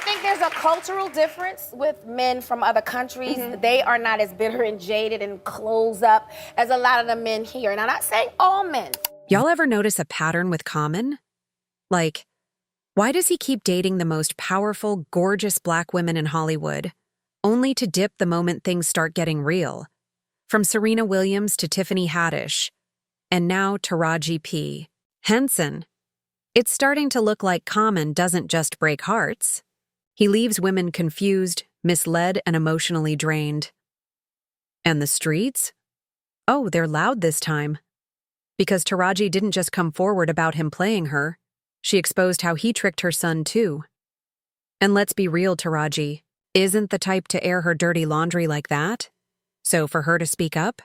think there's a cultural difference with men from other countries. They are not as bitter and jaded and closed up as a lot of the men here. And I'm not saying all men. Y'all ever notice a pattern with Common? Like, why does he keep dating the most powerful, gorgeous black women in Hollywood, only to dip the moment things start getting real? From Serena Williams to Tiffany Haddish, and now Taraji P. Henson. It's starting to look like Common doesn't just break hearts. He leaves women confused, misled, and emotionally drained. And the streets? Oh, they're loud this time. Because Taraji didn't just come forward about him playing her, she exposed how he tricked her son too. And let's be real, Taraji isn't the type to air her dirty laundry like that. So for her to speak up?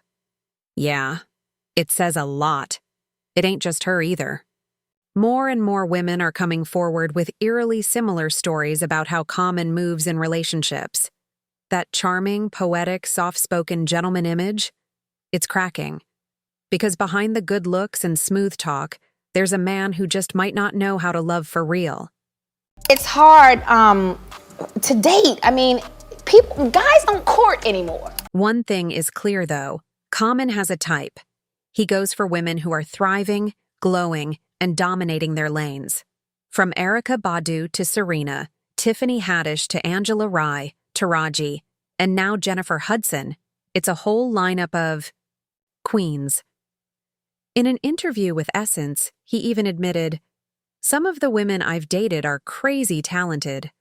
Yeah, it says a lot. It ain't just her either. More and more women are coming forward with eerily similar stories about how Common moves in relationships. That charming, poetic, soft-spoken gentleman image? It's cracking. Because behind the good looks and smooth talk, there's a man who just might not know how to love for real. It's hard to date. I mean, guys don't court anymore. One thing is clear, though. Common has a type. He goes for women who are thriving, glowing, and dominating their lanes. From Erykah Badu to Serena, Tiffany Haddish to Angela Rye, Taraji, and now Jennifer Hudson, it's a whole lineup of queens. In an interview with Essence, he even admitted, "Some of the women I've dated are crazy talented.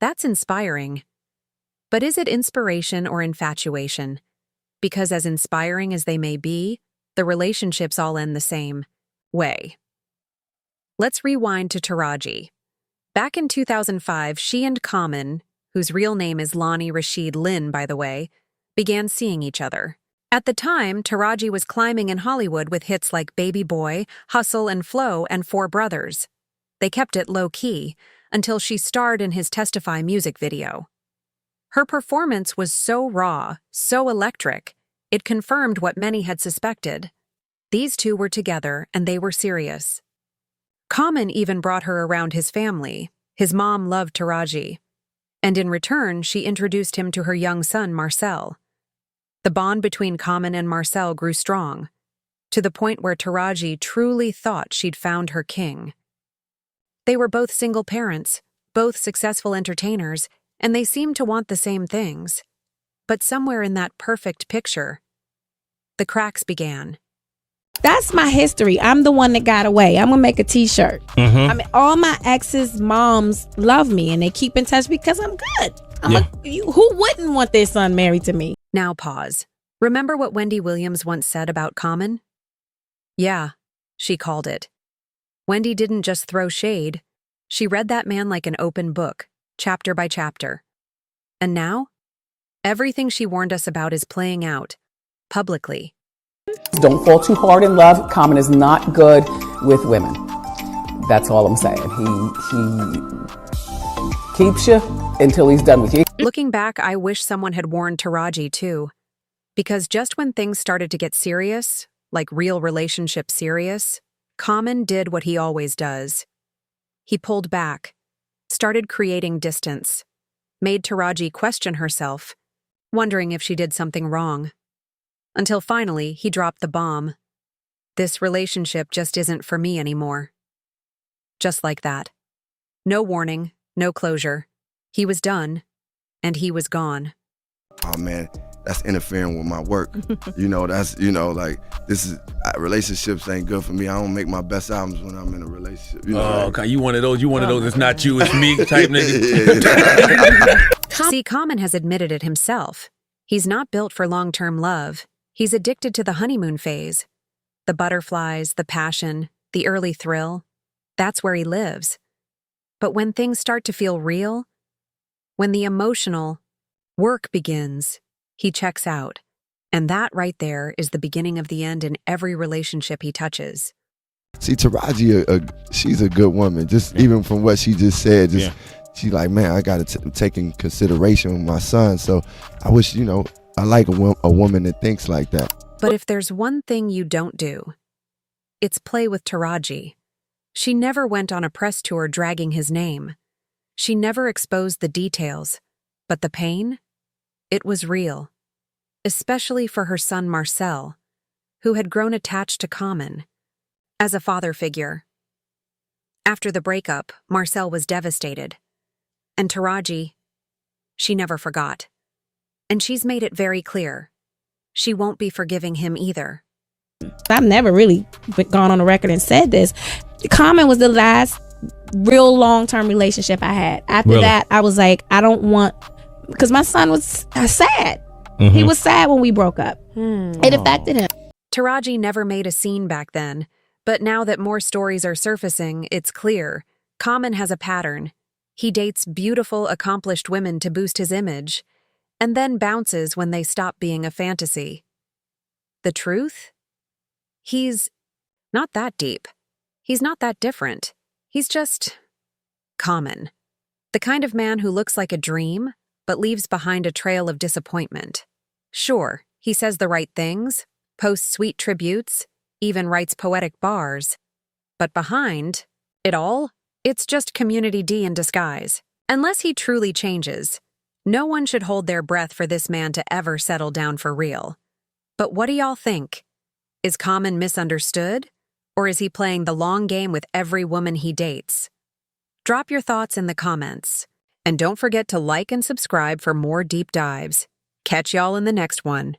That's inspiring." But is it inspiration or infatuation? Because as inspiring as they may be, the relationships all end the same way. Let's rewind to Taraji. Back in 2005, she and Common, whose real name is Lonnie Rashid Lynn, by the way, began seeing each other. At the time, Taraji was climbing in Hollywood with hits like Baby Boy, Hustle and Flow, and Four Brothers. They kept it low-key until she starred in his Testify music video. Her performance was so raw, so electric, it confirmed what many had suspected. These two were together and they were serious. Common even brought her around his family. His mom loved Taraji. And in return, she introduced him to her young son, Marcel. The bond between Common and Marcel grew strong, to the point where Taraji truly thought she'd found her king. They were both single parents, both successful entertainers, and they seemed to want the same things. But somewhere in that perfect picture, the cracks began. That's my history. I'm the one that got away. I'm gonna make a t-shirt. I mean, all my exes' moms love me and they keep in touch because I'm good. Who wouldn't want their son married to me? Now pause. Remember what Wendy Williams once said about Common? Yeah, she called it. Wendy didn't just throw shade. She read that man like an open book, chapter by chapter. And now, everything she warned us about is playing out, publicly. Don't fall too hard in love. Common is not good with women. That's all I'm saying. He keeps you until he's done with you. Looking back, I wish someone had warned Taraji too. Because just when things started to get serious, like real relationship serious, Common did what he always does. He pulled back, started creating distance, made Taraji question herself, wondering if she did something wrong. Until finally, he dropped the bomb. This relationship just isn't for me anymore. Just like that. No warning, no closure. He was done, and he was gone. Oh man, that's interfering with my work. Relationships ain't good for me. I don't make my best albums when I'm in a relationship. Okay, you one of those, it's not you, it's me type nigga. See, Common has admitted it himself. He's not built for long-term love. He's addicted to the honeymoon phase. The butterflies, the passion, the early thrill. That's where he lives. But when things start to feel real, when the emotional work begins, he checks out. And that right there is the beginning of the end in every relationship he touches. See, Taraji, she's a good woman. Just even from what she just said, she's like, man, I got to take in consideration with my son. So I wish, I like a woman that thinks like that. But if there's one thing you don't do, it's play with Taraji. She never went on a press tour dragging his name. She never exposed the details, but the pain? It was real, especially for her son Marcel, who had grown attached to Common as a father figure. After the breakup, Marcel was devastated. And Taraji, she never forgot. And she's made it very clear. She won't be forgiving him either. I've never really gone on the record and said this. Common was the last real long-term relationship I had. After that, I was like, I don't want, because my son was sad. He was sad when we broke up. It affected him. Taraji never made a scene back then, but now that more stories are surfacing, it's clear. Common has a pattern. He dates beautiful, accomplished women to boost his image, and then bounces when they stop being a fantasy. The truth? He's not that deep. He's not that different. He's just common. The kind of man who looks like a dream, but leaves behind a trail of disappointment. Sure, he says the right things, posts sweet tributes, even writes poetic bars. But behind it all, it's just Community D in disguise. Unless he truly changes, no one should hold their breath for this man to ever settle down for real. But what do y'all think? Is Common misunderstood? Or is he playing the long game with every woman he dates? Drop your thoughts in the comments. And don't forget to like and subscribe for more deep dives. Catch y'all in the next one.